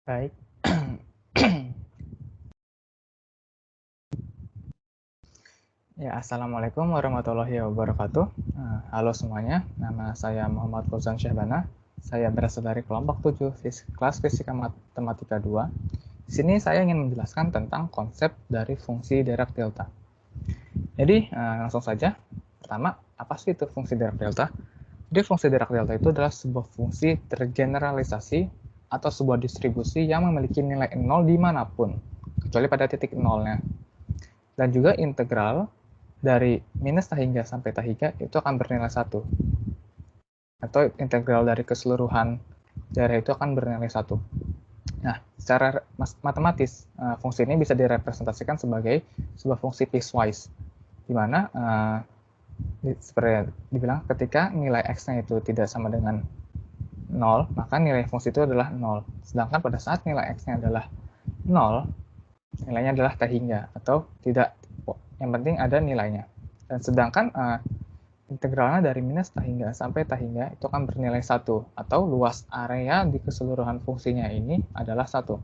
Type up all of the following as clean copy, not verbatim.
Baik. Ya, Assalamualaikum warahmatullahi wabarakatuh. Halo semuanya, nama saya Muhammad Fauzan Syahbana. Saya berasal dari kelompok 7 kelas Fisika Matematika 2. Di sini saya ingin menjelaskan tentang konsep dari fungsi Dirac delta. Jadi, langsung saja. Pertama, apa sih itu fungsi Dirac delta? Jadi, fungsi Dirac delta itu adalah sebuah fungsi tergeneralisasi atau sebuah distribusi yang memiliki nilai 0 dimanapun, kecuali pada titik nolnya. Dan juga integral dari minus hingga sampai hingga itu akan bernilai 1. Atau integral dari keseluruhan daerah itu akan bernilai 1. Nah, secara matematis, fungsi ini bisa direpresentasikan sebagai sebuah fungsi piecewise, di mana seperti dibilang ketika nilai x-nya itu tidak sama dengan 0, maka nilai fungsi itu adalah 0. Sedangkan pada saat nilai x-nya adalah 0, nilainya adalah hingga atau tidak. Yang penting ada nilainya. Dan sedangkan integralnya dari minus hingga sampai hingga itu akan bernilai 1, atau luas area di keseluruhan fungsinya ini adalah 1.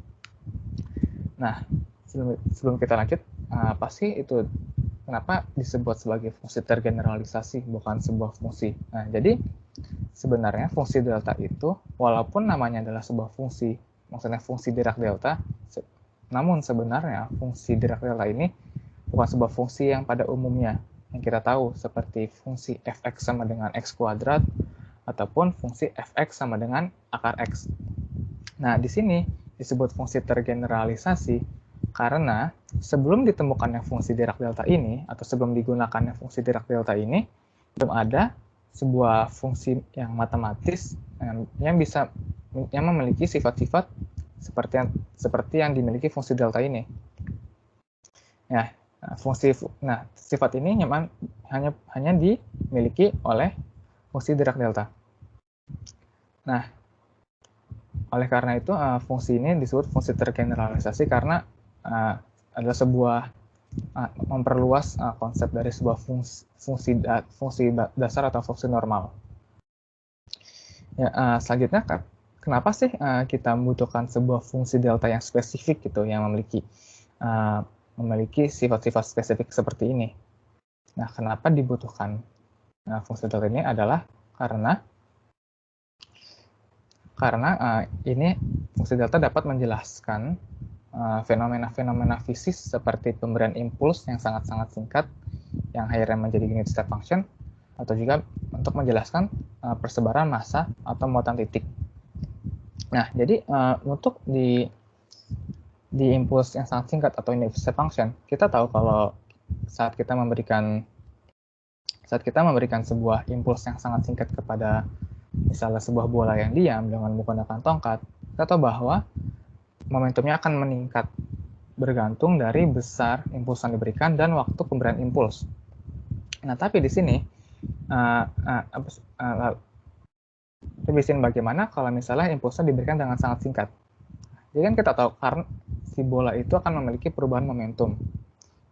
Nah, sebelum kita lanjut, apa sih itu kenapa disebut sebagai fungsi tergeneralisasi bukan sebuah fungsi? Nah, jadi sebenarnya fungsi delta itu walaupun namanya adalah sebuah fungsi, maksudnya fungsi Dirac delta, namun sebenarnya fungsi Dirac delta ini bukan sebuah fungsi yang pada umumnya yang kita tahu, seperti fungsi f(x) sama dengan x kuadrat ataupun fungsi f(x) sama dengan akar x. Nah, di sini disebut fungsi tergeneralisasi karena sebelum ditemukannya fungsi Dirac delta ini atau sebelum digunakannya fungsi Dirac delta ini belum ada sebuah fungsi yang matematis yang memiliki sifat-sifat seperti yang dimiliki fungsi delta ini. Ya, sifat ini hanya dimiliki oleh fungsi Dirac delta. Nah, oleh karena itu fungsi ini disebut fungsi tergeneralisasi karena adalah sebuah memperluas konsep dari sebuah fungsi dasar atau fungsi normal. Ya, selanjutnya, kenapa sih kita membutuhkan sebuah fungsi delta yang spesifik gitu, yang memiliki sifat-sifat spesifik seperti ini? Nah, kenapa dibutuhkan fungsi delta ini adalah karena ini fungsi delta dapat menjelaskan fenomena-fenomena fisik seperti pemberian impuls yang sangat-sangat singkat yang akhirnya menjadi unit step function, atau juga untuk menjelaskan persebaran massa atau muatan titik. Nah, jadi untuk di impuls yang sangat singkat atau unit step function, kita tahu kalau saat kita memberikan sebuah impuls yang sangat singkat kepada misalnya sebuah bola yang diam dengan menggunakan tongkat, kita tahu bahwa momentumnya akan meningkat bergantung dari besar impuls yang diberikan dan waktu pemberian impuls. Nah, tapi di sini bagaimana kalau misalnya impulsnya diberikan dengan sangat singkat? Jadi kan kita tahu karena si bola itu akan memiliki perubahan momentum,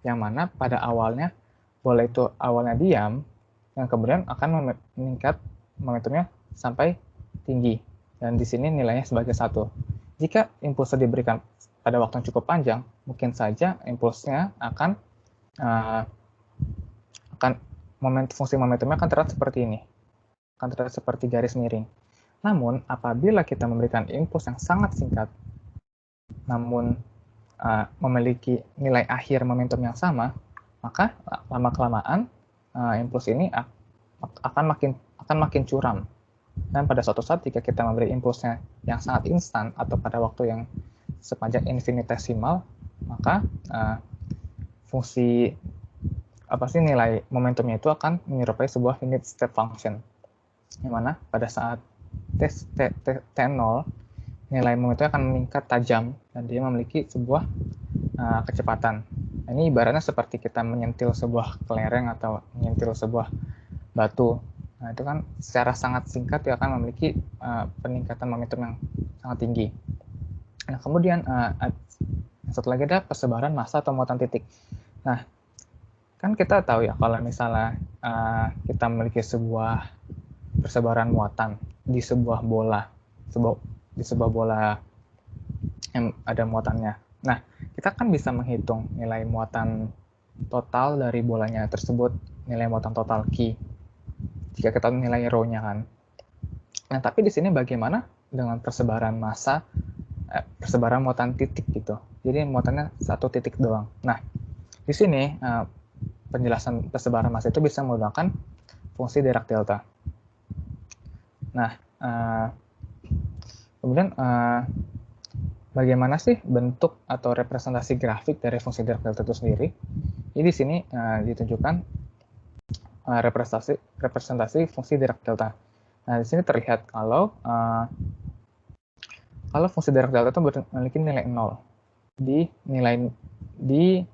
yang mana pada awalnya bola itu awalnya diam, yang kemudian akan meningkat momentumnya sampai tinggi, dan di sini nilainya sebagai 1. Jika impulsnya diberikan pada waktu yang cukup panjang, mungkin saja impulsnya akan fungsi momentumnya akan terlihat seperti ini, akan terlihat seperti garis miring. Namun, apabila kita memberikan impuls yang sangat singkat, namun memiliki nilai akhir momentum yang sama, maka lama-kelamaan impuls ini akan makin curam. Dan pada suatu saat jika kita memberi impulsnya yang sangat instan atau pada waktu yang sepanjang infinitesimal, maka nilai momentumnya itu akan menyerupai sebuah unit step function, yang mana pada saat t0 nilai momentumnya akan meningkat tajam dan dia memiliki sebuah kecepatan. Ini ibaratnya seperti kita menyentil sebuah kelereng atau menyentil sebuah batu. Nah, itu kan secara sangat singkat dia akan memiliki peningkatan momentum yang sangat tinggi. Nah, kemudian satu lagi ada persebaran massa atau muatan titik. Nah, kan kita tahu ya kalau misalnya kita memiliki sebuah persebaran muatan di sebuah bola yang ada muatannya. Nah, kita kan bisa menghitung nilai muatan total dari bolanya tersebut, nilai muatan total Q, jika kita nilai rho-nya kan. Nah, tapi di sini bagaimana dengan persebaran massa, persebaran muatan titik gitu. Jadi muatannya satu titik doang. Nah, di sini penjelasan persebaran massa itu bisa menggunakan fungsi Dirac delta. Nah, kemudian bagaimana sih bentuk atau representasi grafik dari fungsi Dirac delta itu sendiri? Jadi di sini ditunjukkan representasi fungsi Dirac delta. Nah, di sini terlihat kalau fungsi Dirac delta itu memiliki nilai 0 di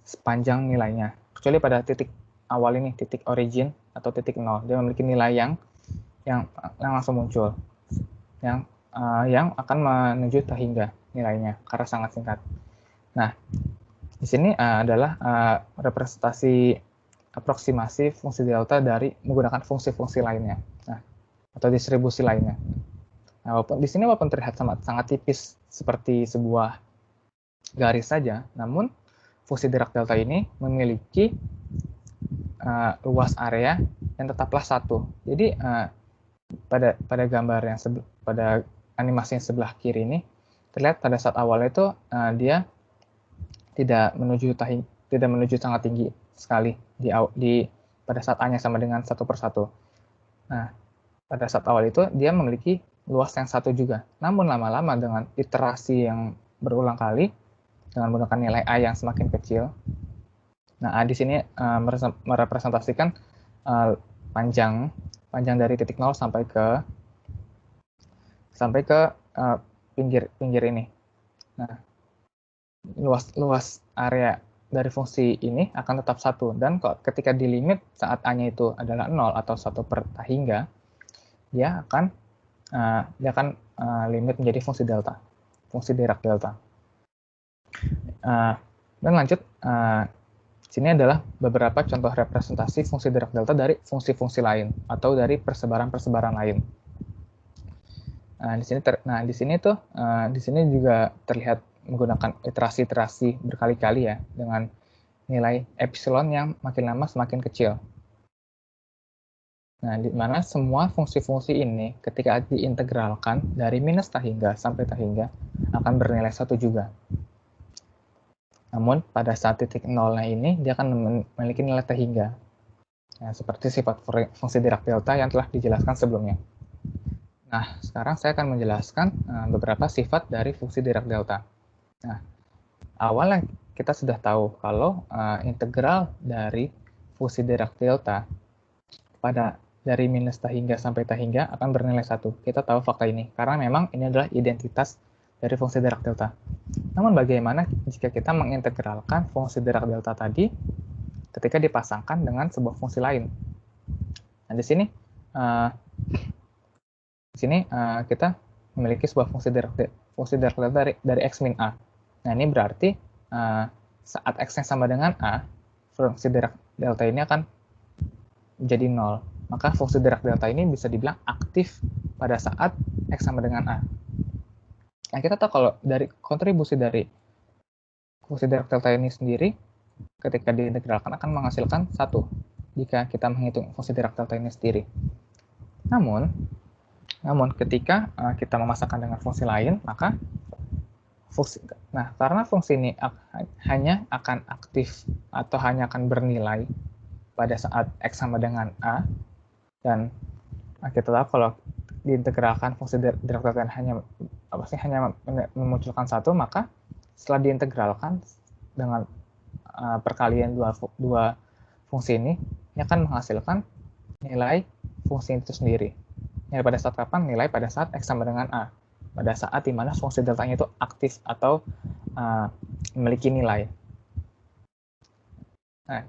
sepanjang nilainya, kecuali pada titik awal ini, titik origin atau titik 0, dia memiliki nilai yang langsung muncul, yang akan menuju hingga nilainya karena sangat singkat. Nah, di sini adalah representasi aproksimasi fungsi delta dari menggunakan fungsi-fungsi lainnya, atau distribusi lainnya. Nah, di sini walaupun terlihat sangat tipis seperti sebuah garis saja, namun fungsi Dirac delta ini memiliki luas area yang tetaplah satu. Jadi pada gambar yang pada animasi yang sebelah kiri ini terlihat pada saat awal itu dia tidak menuju sangat tinggi sekali pada saat A-nya sama dengan 1/1. Nah, pada saat awal itu dia memiliki luas yang satu juga. Namun lama-lama dengan iterasi yang berulang kali dengan menggunakan nilai A yang semakin kecil. Nah, A di sini merepresentasikan panjang dari titik 0 sampai ke pinggir ini. Nah, luas area dari fungsi ini akan tetap satu, dan ketika di limit saat A-nya itu adalah 0 atau 1/hingga, dia akan limit menjadi fungsi delta, fungsi Dirac delta. Dan lanjut, sini adalah beberapa contoh representasi fungsi Dirac delta dari fungsi-fungsi lain atau dari persebaran-persebaran lain. Di sini juga terlihat menggunakan iterasi berkali-kali ya, dengan nilai epsilon yang makin lama semakin kecil. Nah, di mana semua fungsi-fungsi ini ketika diintegralkan dari minus hingga sampai hingga akan bernilai 1 juga. Namun pada saat titik nolnya ini dia akan memiliki nilai hingga. Nah, seperti sifat fungsi Dirac delta yang telah dijelaskan sebelumnya. Nah, sekarang saya akan menjelaskan beberapa sifat dari fungsi Dirac delta. Nah, awalnya kita sudah tahu kalau integral dari fungsi Dirac delta dari minus hingga sampai hingga akan bernilai 1. Kita tahu fakta ini karena memang ini adalah identitas dari fungsi Dirac delta. Namun bagaimana jika kita mengintegralkan fungsi Dirac delta tadi ketika dipasangkan dengan sebuah fungsi lain? Nah, di sini kita memiliki sebuah fungsi Dirac delta dari x min a. Nah, ini berarti saat x-nya sama dengan a, fungsi Dirac delta ini akan menjadi 0. Maka fungsi Dirac delta ini bisa dibilang aktif pada saat x sama dengan a. Nah, kita tahu kalau dari kontribusi dari fungsi Dirac delta ini sendiri ketika diintegralkan akan menghasilkan 1 jika kita menghitung fungsi Dirac delta ini sendiri. Namun ketika kita memasangkan dengan fungsi lain, maka karena fungsi ini hanya akan aktif atau hanya akan bernilai pada saat x sama dengan a, dan kita tahu kalau diintegralkan fungsi Dirac delta hanya memunculkan 1, maka setelah diintegralkan dengan perkalian dua fungsi ini akan menghasilkan nilai fungsi itu sendiri. Nilai pada saat kapan? Nilai pada saat x sama dengan a. Pada saat dimana fungsi deltanya itu aktif atau memiliki nilai. Nah,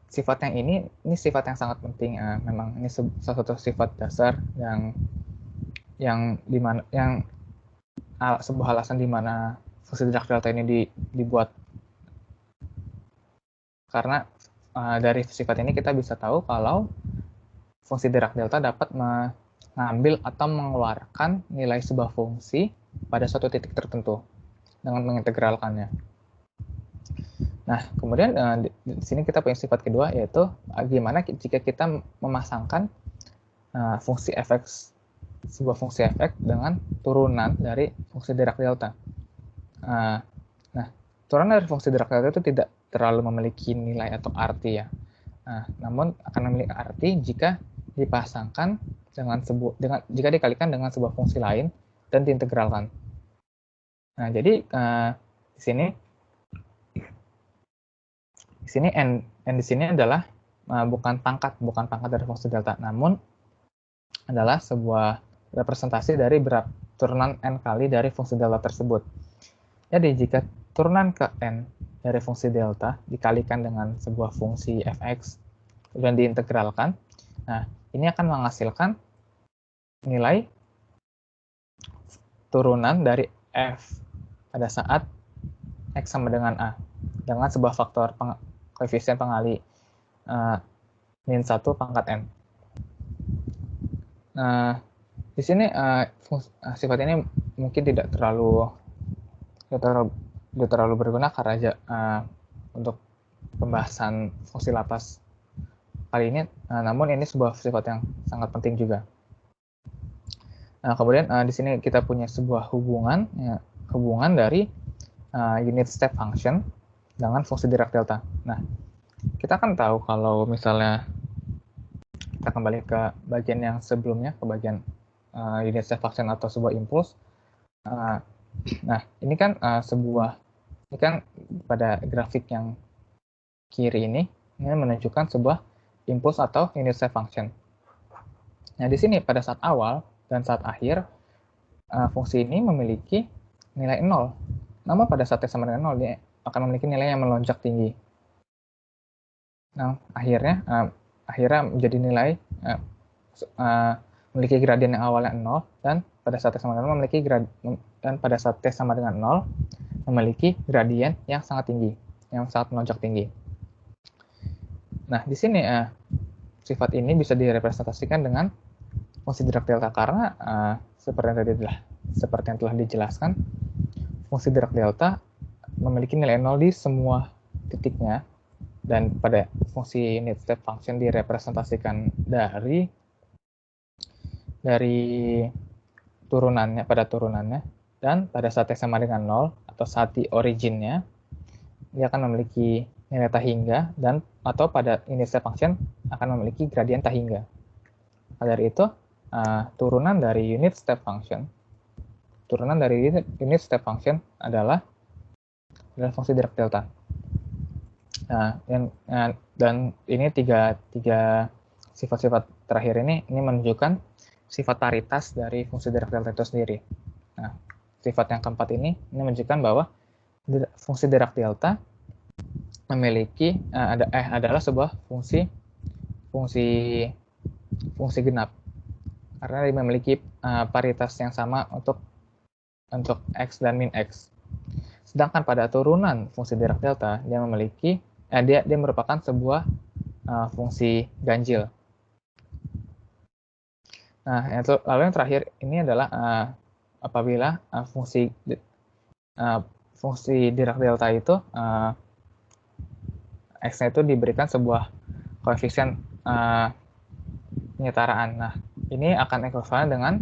sifat yang ini sifat yang sangat penting. Memang ini salah satu sifat dasar yang sebuah alasan di mana fungsi Dirac delta ini dibuat. Karena dari sifat ini kita bisa tahu kalau fungsi Dirac delta dapat mengambil atau mengeluarkan nilai sebuah fungsi pada suatu titik tertentu dengan mengintegralkannya. Nah, kemudian di sini kita punya sifat kedua, yaitu gimana jika kita memasangkan fungsi fx, sebuah fungsi fx dengan turunan dari fungsi Dirac delta. Nah, turunan dari fungsi Dirac delta itu tidak terlalu memiliki nilai atau arti ya. Namun akan memiliki arti jika dipasangkan jika dikalikan dengan sebuah fungsi lain dan diintegralkan. Nah, jadi di sini n di sini adalah bukan pangkat dari fungsi delta, namun adalah sebuah representasi dari turunan n kali dari fungsi delta tersebut. Jadi jika turunan ke n dari fungsi delta dikalikan dengan sebuah fungsi fx dan diintegralkan, nah ini akan menghasilkan nilai turunan dari f pada saat x sama dengan a dengan sebuah faktor koefisien pengali min 1 pangkat n. Nah, di sini sifat ini mungkin tidak terlalu berguna karena untuk pembahasan fungsi Laplace kali ini, namun ini sebuah sifat yang sangat penting juga. Nah, kemudian di sini kita punya sebuah hubungan dari unit step function dengan fungsi Dirac delta. Nah, kita kan tahu kalau misalnya kita kembali ke bagian yang sebelumnya, ke bagian unit step function atau sebuah impuls. Nah, ini kan ini kan pada grafik yang kiri ini menunjukkan sebuah impuls atau unit step function. Nah, di sini pada saat awal dan saat akhir fungsi ini memiliki nilai 0. Namun pada saat T sama dengan 0 dia akan memiliki nilai yang melonjak tinggi. Nah, akhirnya menjadi nilai memiliki gradien yang awalnya 0 dan pada saat T sama dengan 0 memiliki gradien yang sangat tinggi, yang sangat melonjak tinggi. Nah, di sini sifat ini bisa direpresentasikan dengan fungsi Dirac delta karena seperti yang telah dijelaskan, fungsi Dirac delta memiliki nilai 0 di semua titiknya, dan pada fungsi unit step function direpresentasikan dari turunannya, dan pada saat T sama dengan 0 atau saat di originnya dia akan memiliki nilai tak hingga atau pada unit step function akan memiliki gradien tak hingga. Dari itu turunan dari unit step function adalah fungsi Dirac delta. Dan ini tiga sifat-sifat terakhir ini menunjukkan sifat paritas dari fungsi Dirac delta itu sendiri. Nah, sifat yang keempat ini menunjukkan bahwa fungsi Dirac delta memiliki adalah sebuah fungsi genap karena dia memiliki paritas yang sama untuk x dan min x. Sedangkan pada turunan fungsi Dirac delta dia merupakan sebuah fungsi ganjil. Nah, lalu yang terakhir ini adalah apabila fungsi Dirac delta itu x-nya itu diberikan sebuah koefisien penyetaraan. Nah, ini akan ekuivalen dengan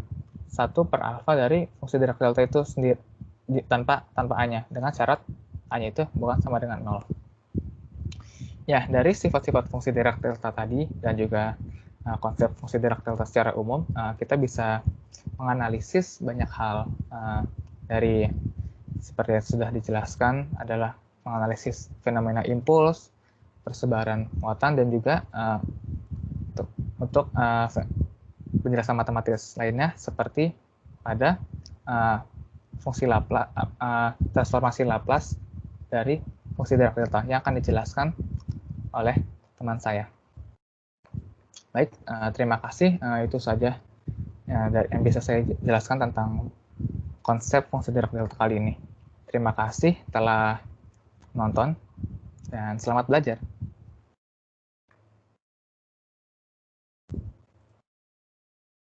1 per alfa dari fungsi Dirac delta itu sendiri tanpa a-nya, dengan syarat a-nya itu bukan sama dengan 0. Ya, dari sifat-sifat fungsi Dirac delta tadi dan juga konsep fungsi Dirac delta secara umum, kita bisa menganalisis banyak hal dari seperti yang sudah dijelaskan adalah menganalisis fenomena impuls, persebaran muatan, dan juga untuk penjelasan matematis lainnya seperti pada fungsi Laplace, transformasi Laplace dari fungsi Dirac delta yang akan dijelaskan oleh teman saya. Baik, terima kasih. Itu saja yang bisa saya jelaskan tentang konsep fungsi Dirac delta kali ini. Terima kasih telah menonton dan selamat belajar.